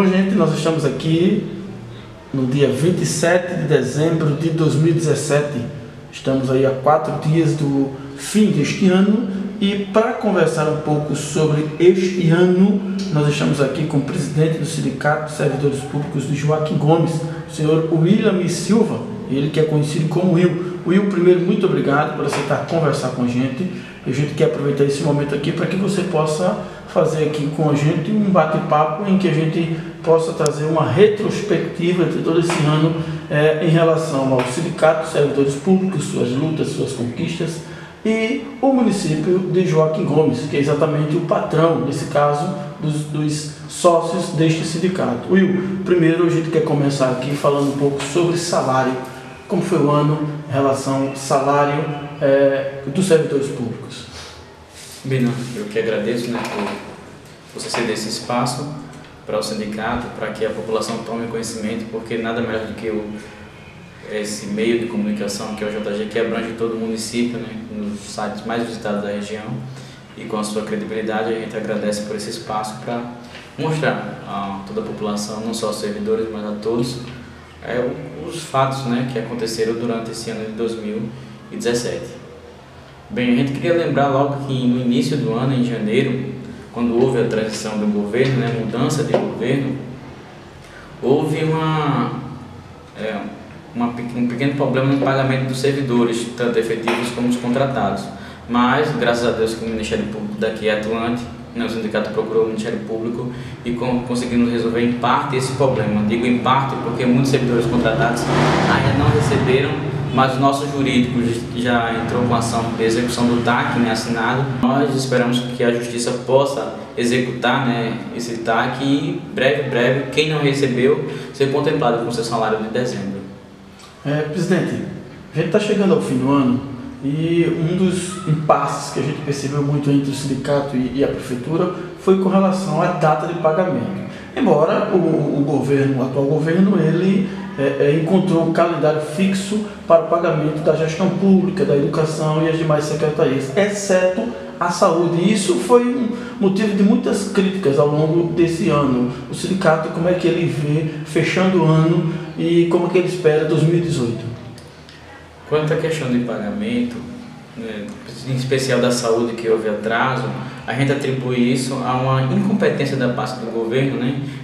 Bom, gente, nós estamos aqui no dia 27 de dezembro de 2017. Estamos aí a 4 dias do fim deste ano e para conversar um pouco sobre este ano, nós estamos aqui com o presidente do Sindicato de Servidores Públicos de Joaquim Gomes, o senhor William Silva, ele que é conhecido como Will. Will, primeiro, muito obrigado por aceitar conversar com a gente. A gente quer aproveitar esse momento aqui para que você possa fazer aqui com a gente um bate-papo em que a gente possa trazer uma retrospectiva de todo esse ano em relação ao Sindicato de Servidores Públicos, suas lutas, suas conquistas, e o município de Joaquim Gomes, que é exatamente o patrão, nesse caso, dos sócios deste sindicato. Will, primeiro a gente quer começar aqui falando um pouco sobre salário. Como foi o ano em relação ao salário dos servidores públicos? Bem, eu que agradeço, por você ceder esse espaço para o sindicato, para que a população tome conhecimento, porque nada melhor do que esse meio de comunicação que é o JG, que abrange todo o município, nos sites mais visitados da região, e com a sua credibilidade a gente agradece por esse espaço para mostrar a toda a população, não só aos servidores, mas a todos, os fatos que aconteceram durante esse ano de 2017. Bem, a gente queria lembrar logo que no início do ano, em janeiro, quando houve a transição do governo, mudança de governo, houve um pequeno problema no pagamento dos servidores, tanto efetivos como os contratados. Mas, graças a Deus, que o Ministério Público daqui é atuante, o sindicato procurou o Ministério Público e conseguimos resolver em parte esse problema. Digo em parte porque muitos servidores contratados ainda não receberam, mas o nosso jurídico já entrou com ação de execução do TAC assinado. Nós esperamos que a Justiça possa executar esse TAC e breve, quem não recebeu, ser contemplado com seu salário de dezembro. Presidente, a gente está chegando ao fim do ano e um dos impasses que a gente percebeu muito entre o sindicato e a prefeitura foi com relação à data de pagamento. Embora o atual governo, ele encontrou um calendário fixo para o pagamento da gestão pública, da educação e as demais secretarias, exceto a saúde. E isso foi um motivo de muitas críticas ao longo desse ano. O sindicato, como é que ele vê fechando o ano e como é que ele espera 2018? Quanto à questão de pagamento, em especial da saúde, que houve atraso, a gente atribui isso a uma incompetência da parte do governo,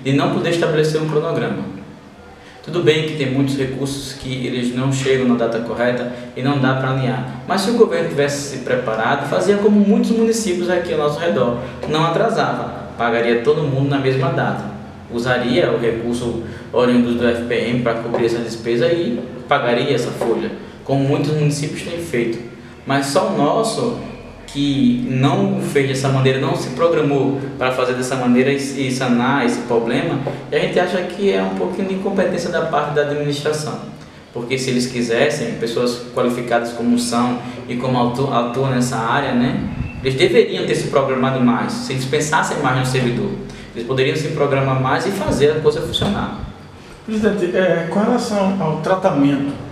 de não poder estabelecer um cronograma. Tudo bem que tem muitos recursos que eles não chegam na data correta e não dá para alinhar, mas se o governo tivesse se preparado, fazia como muitos municípios aqui ao nosso redor, não atrasava, pagaria todo mundo na mesma data, usaria o recurso oriundo do FPM para cobrir essa despesa e pagaria essa folha, como muitos municípios têm feito. Mas só o nosso, que não fez dessa maneira, não se programou para fazer dessa maneira e sanar esse problema, e a gente acha que é um pouquinho de incompetência da parte da administração. Porque se eles quisessem, pessoas qualificadas como são e como atuam nessa área, eles deveriam ter se programado mais. Se eles pensassem mais no servidor, eles poderiam se programar mais e fazer a coisa funcionar. Presidente, com relação ao tratamento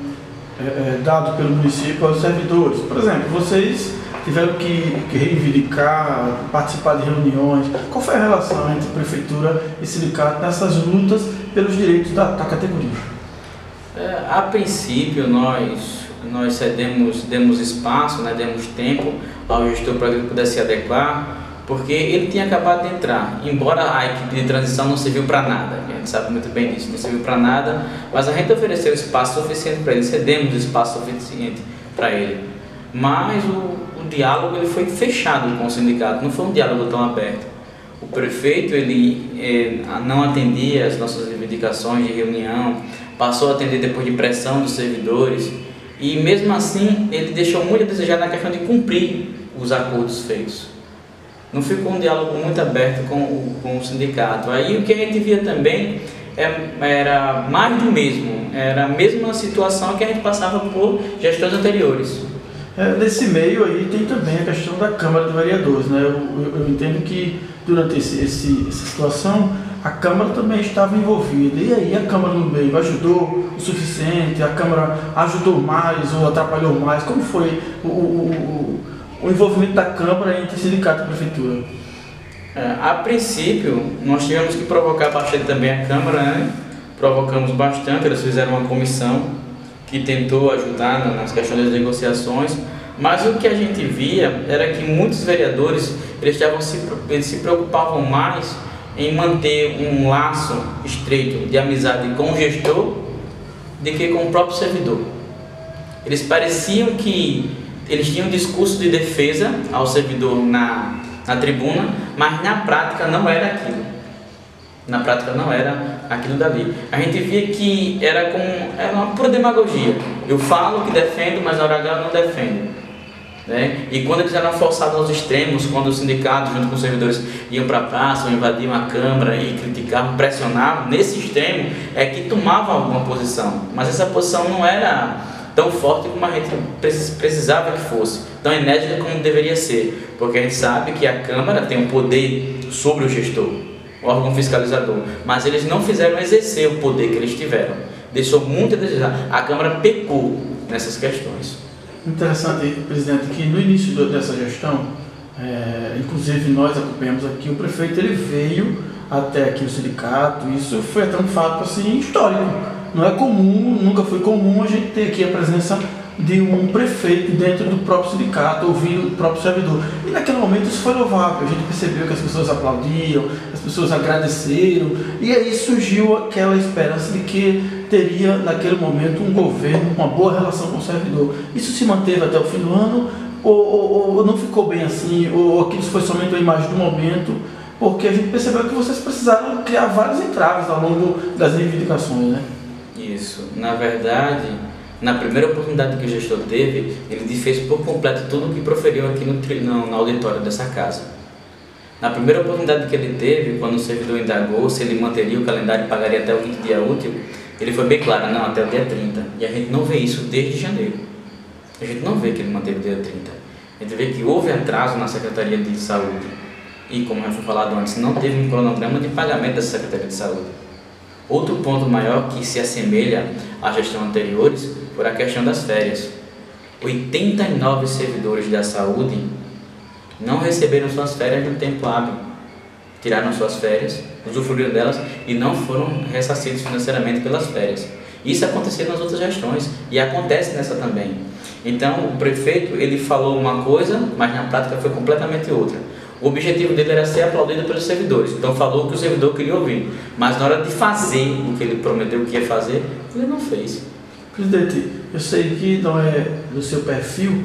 dado pelo município aos servidores, por exemplo, vocês tiveram que reivindicar, participar de reuniões. Qual foi a relação entre prefeitura e sindicato nessas lutas pelos direitos da categoria? A princípio, nós demos espaço, demos tempo ao gestor para que ele pudesse se adequar, porque ele tinha acabado de entrar. Embora a equipe de transição não serviu para nada, a gente sabe muito bem disso, não serviu para nada, mas a gente ofereceu espaço suficiente para ele, cedemos espaço suficiente para ele. Mas o diálogo ele foi fechado com o sindicato, não foi um diálogo tão aberto. O prefeito ele não atendia as nossas reivindicações de reunião, passou a atender depois de pressão dos servidores e mesmo assim ele deixou muito a desejar na questão de cumprir os acordos feitos. Não ficou um diálogo muito aberto com o sindicato. Aí o que a gente via também era mais do mesmo, era a mesma situação que a gente passava por gestões anteriores. Nesse meio aí tem também a questão da Câmara de Vereadores, Eu entendo que durante essa situação a Câmara também estava envolvida. E aí a Câmara no meio ajudou o suficiente? A Câmara ajudou mais ou atrapalhou mais? Como foi o envolvimento da Câmara entre sindicato e prefeitura? A princípio, nós tivemos que provocar bastante também a Câmara, né? Provocamos bastante, eles fizeram uma comissão que tentou ajudar nas questões das negociações, mas o que a gente via era que muitos vereadores eles se preocupavam mais em manter um laço estreito de amizade com o gestor do que com o próprio servidor. Eles pareciam que eles tinham um discurso de defesa ao servidor na tribuna, mas na prática não era aquilo. Na prática não era aquilo dali. A gente via que era uma pura demagogia. Eu falo que defendo, mas na hora H eu não defendo. Né? E quando eles eram forçados aos extremos, quando os sindicatos junto com os servidores iam para a praça, ou invadiam a Câmara e criticavam, pressionavam, nesse extremo é que tomavam alguma posição. Mas essa posição não era tão forte como a gente precisava que fosse, tão enérgica como deveria ser, porque a gente sabe que a Câmara tem um poder sobre o gestor, o órgão fiscalizador, mas eles não fizeram exercer o poder que eles tiveram, deixou muito a desejar. A Câmara pecou nessas questões. Interessante, presidente, que no início dessa gestão, inclusive nós acompanhamos aqui, o prefeito ele veio até aqui o sindicato, isso foi até um fato assim, histórico. Não é comum, nunca foi comum a gente ter aqui a presença de um prefeito dentro do próprio sindicato, ouvindo o próprio servidor. E naquele momento isso foi louvável, a gente percebeu que as pessoas aplaudiam, as pessoas agradeceram, e aí surgiu aquela esperança de que teria naquele momento um governo com uma boa relação com o servidor. Isso se manteve até o fim do ano, ou não ficou bem assim, ou aquilo foi somente uma imagem do momento, porque a gente percebeu que vocês precisaram criar vários entraves ao longo das reivindicações, né? Isso, na verdade, na primeira oportunidade que o gestor teve, ele desfez por completo tudo o que proferiu aqui no auditório dessa casa. Na primeira oportunidade que ele teve, quando o servidor indagou se ele manteria o calendário e pagaria até o quinto dia útil, ele foi bem claro, não, até o dia 30. E a gente não vê isso desde janeiro. A gente não vê que ele manteve o dia 30. A gente vê que houve atraso na Secretaria de Saúde. E, como já foi falado antes, não teve um cronograma de pagamento dessa Secretaria de Saúde. Outro ponto maior que se assemelha à gestão anteriores foi a questão das férias. 89 servidores da saúde não receberam suas férias no tempo hábil. Tiraram suas férias, usufruíram delas e não foram ressarcidos financeiramente pelas férias. Isso aconteceu nas outras gestões e acontece nessa também. Então, o prefeito ele falou uma coisa, mas na prática foi completamente outra. O objetivo dele era ser aplaudido pelos servidores, então falou o que o servidor queria ouvir, mas na hora de fazer o que ele prometeu que ia fazer, ele não fez. Presidente, eu sei que não é do seu perfil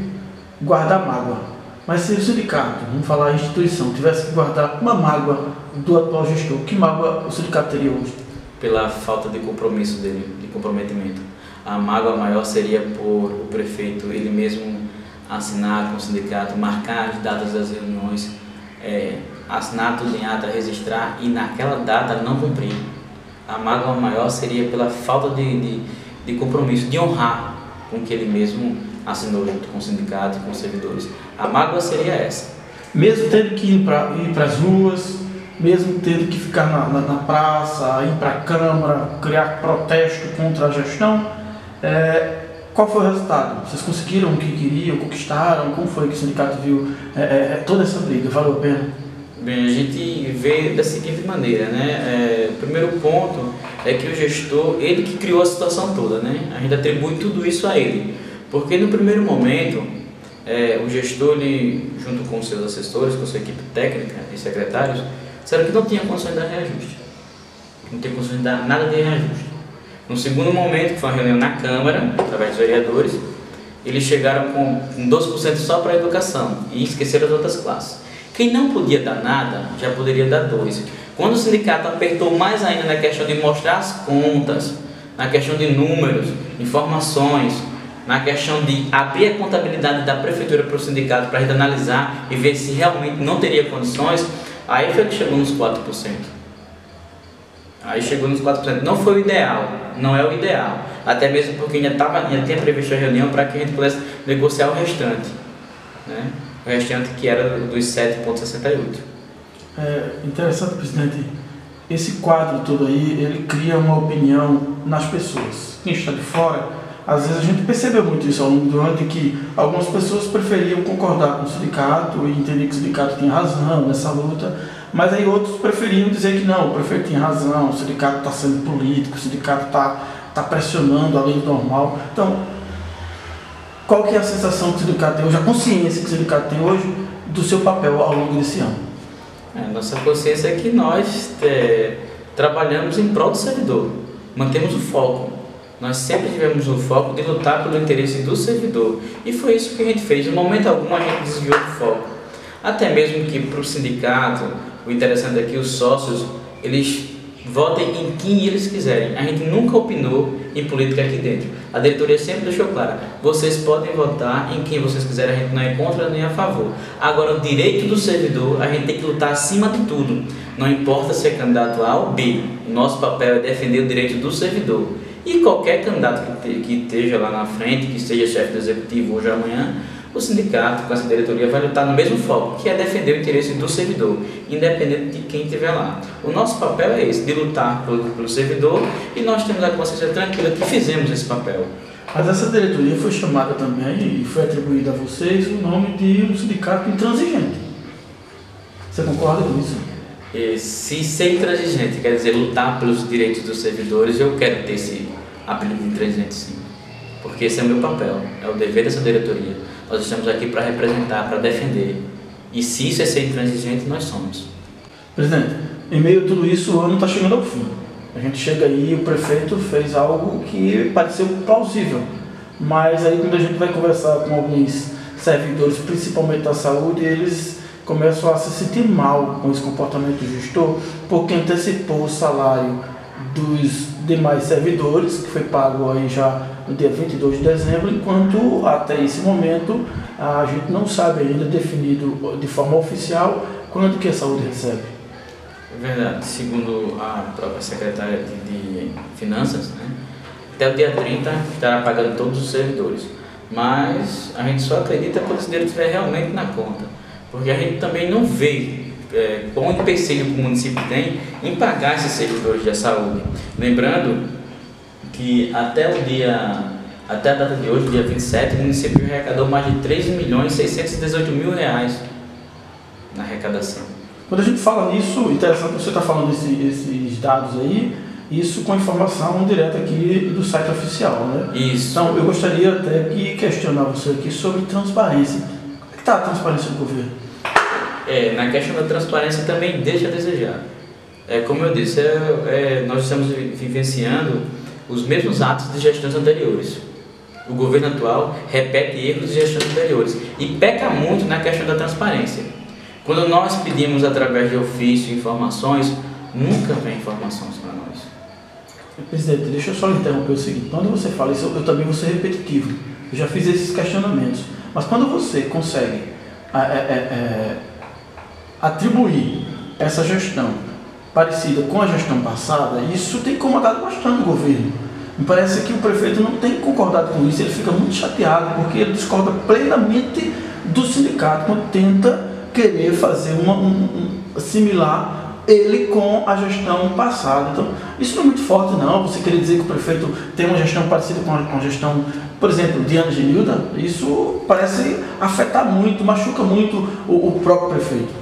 guardar mágoa, mas se o sindicato, vamos falar a instituição, tivesse que guardar uma mágoa do atual gestor, que mágoa o sindicato teria hoje? Pela falta de compromisso dele, de comprometimento. A mágoa maior seria por o prefeito ele mesmo assinar com o sindicato, marcar as datas das reuniões, assinar tudo em ata, registrar e naquela data não cumprir. A mágoa maior seria pela falta de compromisso, de honrar com o que ele mesmo assinou junto com o sindicato e com os servidores. A mágoa seria essa. Mesmo tendo que ir para as ruas, mesmo tendo que ficar na praça, ir para a Câmara, criar protesto contra a gestão, qual foi o resultado? Vocês conseguiram o que queriam, conquistaram? Como foi que o sindicato viu toda essa briga? Valeu a pena? Bem, a gente vê da seguinte maneira, né? O primeiro ponto é que o gestor, ele que criou a situação toda, né? A gente atribui tudo isso a ele, porque no primeiro momento, o gestor, ele, junto com seus assessores, com sua equipe técnica e secretários, disseram que não tinha condições de dar reajuste, não tinha condições de dar nada de reajuste. No segundo momento, que foi uma reunião na Câmara, através dos vereadores, eles chegaram com 12% só para a educação e esqueceram as outras classes. Quem não podia dar nada, já poderia dar 2%. Quando o sindicato apertou mais ainda na questão de mostrar as contas, na questão de números, informações, na questão de abrir a contabilidade da prefeitura para o sindicato para a gente analisar e ver se realmente não teria condições, aí foi que chegou nos 4%. Aí chegou nos 4%. Não foi o ideal, não é o ideal. Até mesmo porque ainda tinha previsto a reunião para que a gente pudesse negociar o restante, né? O restante que era dos 7,68. Interessante, presidente. Esse quadro todo aí, ele cria uma opinião nas pessoas. Quem está de fora, às vezes a gente percebeu muito isso ao longo do ano, de que algumas pessoas preferiam concordar com o sindicato e entender que o sindicato tinha razão nessa luta, Mas aí outros preferiam dizer que não, o prefeito tem razão, o sindicato está sendo político, o sindicato está pressionando além do normal. Então, qual que é a sensação que o sindicato tem hoje, a consciência que o sindicato tem hoje do seu papel ao longo desse ano? Nossa consciência é que nós trabalhamos em prol do servidor, mantemos o foco. Nós sempre tivemos o foco de lutar pelo interesse do servidor. E foi isso que a gente fez. Em momento algum a gente desviou do foco. Até mesmo que para o sindicato, o interessante é que os sócios, eles votem em quem eles quiserem. A gente nunca opinou em política aqui dentro. A diretoria sempre deixou claro, vocês podem votar em quem vocês quiserem, a gente não é contra nem a favor. Agora, o direito do servidor, a gente tem que lutar acima de tudo. Não importa se é candidato A ou B. O nosso papel é defender o direito do servidor. E qualquer candidato que esteja lá na frente, que seja chefe do executivo hoje ou amanhã, o sindicato, com essa diretoria, vai lutar no mesmo foco, que é defender o interesse do servidor, independente de quem estiver lá. O nosso papel é esse, de lutar pelo servidor, e nós temos a consciência tranquila que fizemos esse papel. Mas essa diretoria foi chamada também, e foi atribuída a vocês, o nome de um sindicato intransigente. Você concorda com isso? Se ser intransigente quer dizer lutar pelos direitos dos servidores, eu quero ter esse apelido de intransigente, sim. Porque esse é o meu papel, é o dever dessa diretoria. Nós estamos aqui para representar, para defender. E se isso é ser intransigente, nós somos. Presidente, em meio a tudo isso, o ano está chegando ao fim. A gente chega aí, o prefeito fez algo que pareceu plausível. Mas aí quando a gente vai conversar com alguns servidores, principalmente da saúde, eles começam a se sentir mal com esse comportamento do gestor, porque antecipou o salário dos demais servidores, que foi pago aí já no dia 22 de dezembro, enquanto até esse momento a gente não sabe ainda definido de forma oficial quanto que a saúde recebe. É verdade, segundo a própria secretária de Finanças, né, até o dia 30 estará pagando todos os servidores, mas a gente só acredita quando esse dinheiro estiver realmente na conta, porque a gente também não vê qual empecilho que o município tem em pagar esses servidores da saúde. Lembrando que até a data de hoje, dia 27, o município arrecadou mais de 3.618.000 reais na arrecadação. Quando a gente fala nisso, interessante você estar falando esses dados aí, isso com informação direta aqui do site oficial, né? Isso. Então, eu gostaria até de questionar você aqui sobre transparência. Como é que está a transparência do governo? Na questão da transparência também deixa a desejar. Como eu disse, nós estamos vivenciando os mesmos atos de gestões anteriores. O governo atual repete erros de gestões anteriores e peca muito na questão da transparência. Quando nós pedimos através de ofício informações, nunca vem informações para nós. Presidente, deixa eu só interromper o seguinte. Quando você fala isso, eu também vou ser repetitivo. Eu já fiz esses questionamentos. Mas quando você consegue atribuir essa gestão parecida com a gestão passada, isso tem incomodado bastante o governo. Me parece que o prefeito não tem concordado com isso, ele fica muito chateado porque ele discorda plenamente do sindicato quando tenta querer fazer similar ele com a gestão passada. Então, isso não é muito forte não, você querer dizer que o prefeito tem uma gestão parecida com a gestão, por exemplo, de Ana Genilda, isso parece afetar muito, machuca muito o próprio prefeito.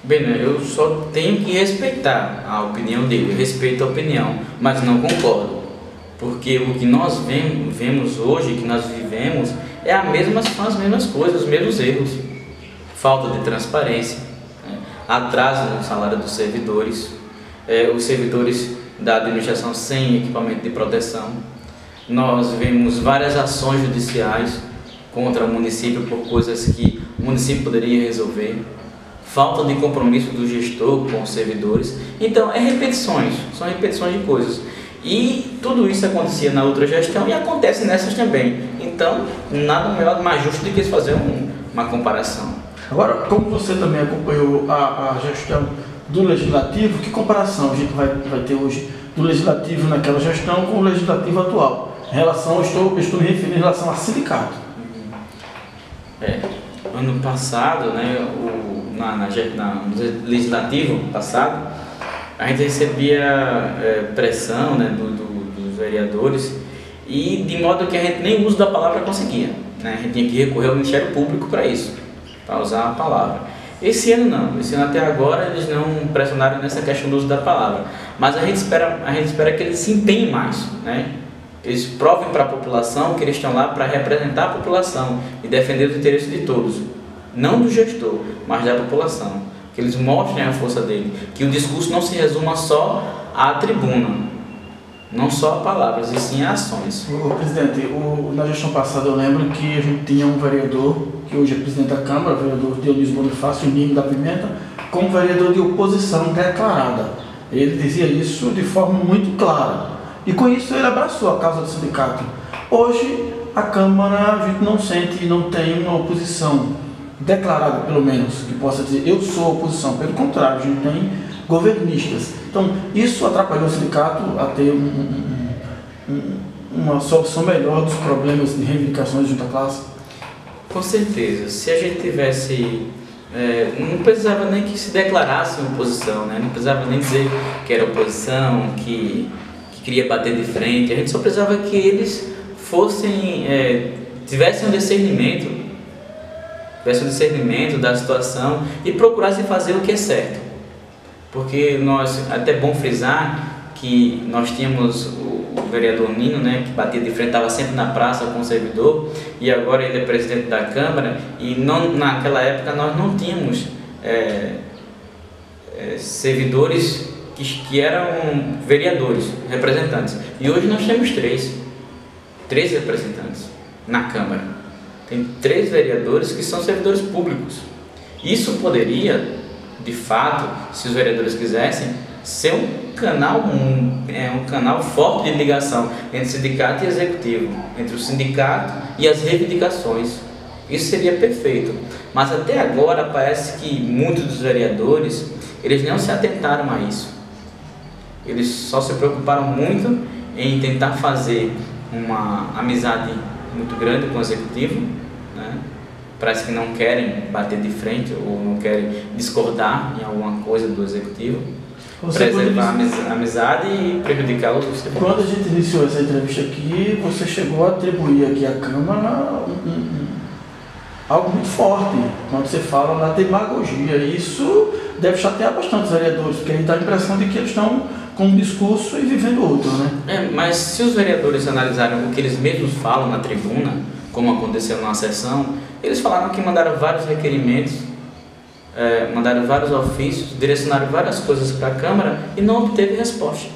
Bem, eu só tenho que respeitar a opinião dele, eu respeito a opinião, mas não concordo. Porque o que nós vemos hoje, que nós vivemos, são as mesmas coisas, os mesmos erros. Falta de transparência, atraso no salário dos servidores, os servidores da administração sem equipamento de proteção. Nós vemos várias ações judiciais contra o município por coisas que o município poderia resolver. Falta de compromisso do gestor com os servidores. Então, são repetições de coisas. E tudo isso acontecia na outra gestão e acontece nessas também. Então, nada mais justo do que fazer uma comparação. Agora, como você também acompanhou a gestão do Legislativo, que comparação a gente vai ter hoje do Legislativo naquela gestão com o Legislativo atual? Em relação, estou me referindo em relação a sindicato. Ano passado, né, no Legislativo passado, a gente recebia pressão, né, dos vereadores, e de modo que a gente nem uso da palavra conseguia, né? A gente tinha que recorrer ao Ministério Público para isso, para usar a palavra. Esse ano não, esse ano até agora eles não pressionaram nessa questão do uso da palavra, mas a gente espera que eles se empenhem mais, né? Eles provem para a população que eles estão lá para representar a população e defender os interesses de todos, não do gestor, mas da população, que eles mostrem a força dele, que o discurso não se resuma só à tribuna, não só a palavras, e sim a ações. Presidente, na gestão passada eu lembro que a gente tinha um vereador, que hoje é presidente da Câmara, o vereador Dionísio Bonifácio, Nino da Pimenta, como vereador de oposição declarada. Ele dizia isso de forma muito clara. E com isso ele abraçou a causa do sindicato. Hoje, a Câmara, a gente não sente e não tem uma oposição declarada, pelo menos, que possa dizer, eu sou oposição. Pelo contrário, a gente tem governistas. Então, isso atrapalhou o sindicato a ter uma solução melhor dos problemas de reivindicações junto à classe? Com certeza. Se a gente tivesse... não precisava nem que se declarasse uma oposição, né? Não precisava nem dizer que era oposição, que queria bater de frente. A gente só precisava que eles tivessem um discernimento da situação e procurassem fazer o que é certo. Porque até é bom frisar que nós tínhamos o vereador Nino, né, que batia de frente, estava sempre na praça com o servidor, e agora ele é presidente da Câmara, e naquela época nós não tínhamos servidores que eram vereadores, representantes. E hoje nós temos três representantes na Câmara. Tem 3 vereadores que são servidores públicos. Isso poderia, de fato, se os vereadores quisessem, ser um canal forte de ligação entre sindicato e executivo, entre o sindicato e as reivindicações. Isso seria perfeito. Mas até agora parece que muitos dos vereadores, eles não se atentaram a isso. Eles só se preocuparam muito em tentar fazer uma amizade muito grande com o executivo, né? Parece que não querem bater de frente ou não querem discordar em alguma coisa do executivo, preservar a amizade e prejudicar os servidores. Quando a gente iniciou essa entrevista aqui, você chegou a atribuir aqui à Câmara algo muito forte, quando você fala na demagogia. Isso deve chatear bastante os vereadores, porque aí dá a impressão de que eles estão com um discurso e vivendo outro, né? Mas se os vereadores analisarem o que eles mesmos falam na tribuna, como aconteceu na sessão, eles falaram que mandaram vários requerimentos, mandaram vários ofícios, direcionaram várias coisas para a Câmara e não obteve resposta.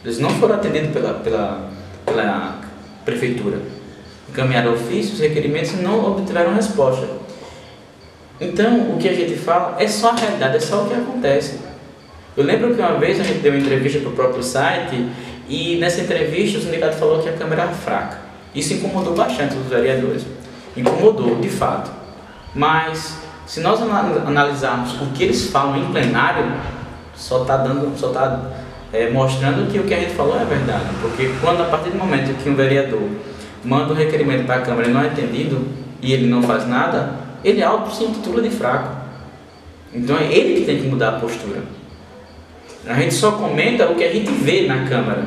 Eles não foram atendidos pela Prefeitura. Encaminharam ofícios, requerimentos e não obtiveram resposta. Então, o que a gente fala é só a realidade, é só o que acontece. Eu lembro que uma vez a gente deu uma entrevista para o próprio site e nessa entrevista o sindicato falou que a Câmara era fraca. Isso incomodou bastante os vereadores. Incomodou, de fato. Mas, se nós analisarmos o que eles falam em plenário, só está mostrando que o que a gente falou é verdade. Porque quando, a partir do momento que um vereador manda um requerimento para a Câmara e não é atendido, e ele não faz nada, ele auto se intitula de fraco. Então é ele que tem que mudar a postura. A gente só comenta o que a gente vê na Câmara.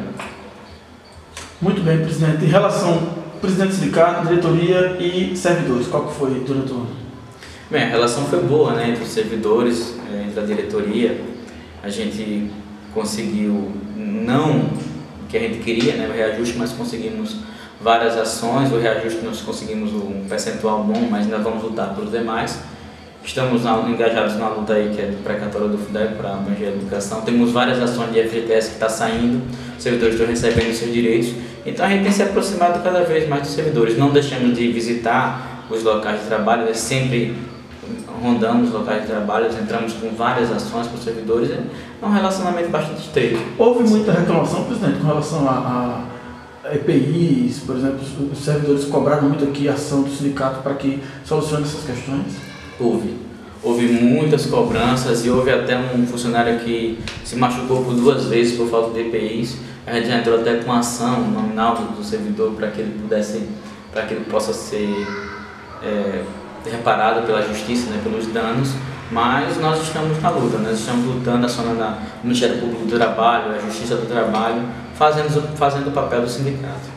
Muito bem, presidente. Em relação ao presidente do sindicato, diretoria e servidores, qual que foi durante o ano? Bem, a relação foi boa, né, entre os servidores, entre a diretoria. A gente conseguiu, não o que a gente queria, né, o reajuste, mas conseguimos várias ações. O reajuste nós conseguimos um percentual bom, mas ainda vamos lutar pelos demais. Estamos engajados na luta aí que é precatória do FUDEB para abranger a educação. Temos várias ações de FGTS que está saindo, os servidores estão recebendo seus direitos. Então a gente tem se aproximado cada vez mais dos servidores. Não deixamos de visitar os locais de trabalho, sempre rondamos os locais de trabalho, entramos com várias ações para os servidores. É um relacionamento bastante estreito. Houve muita reclamação, presidente, com relação a EPIs, por exemplo, os servidores cobraram muito aqui a ação do sindicato para que solucione essas questões? Houve muitas cobranças e houve até um funcionário que se machucou por 2 vezes por falta de EPIs. A gente já entrou até com uma ação nominal do servidor para que ele possa ser reparado pela justiça, né, pelos danos. Mas nós estamos na luta, nós estamos lutando, acionando o Ministério Público do Trabalho, a Justiça do Trabalho, fazendo o papel do sindicato.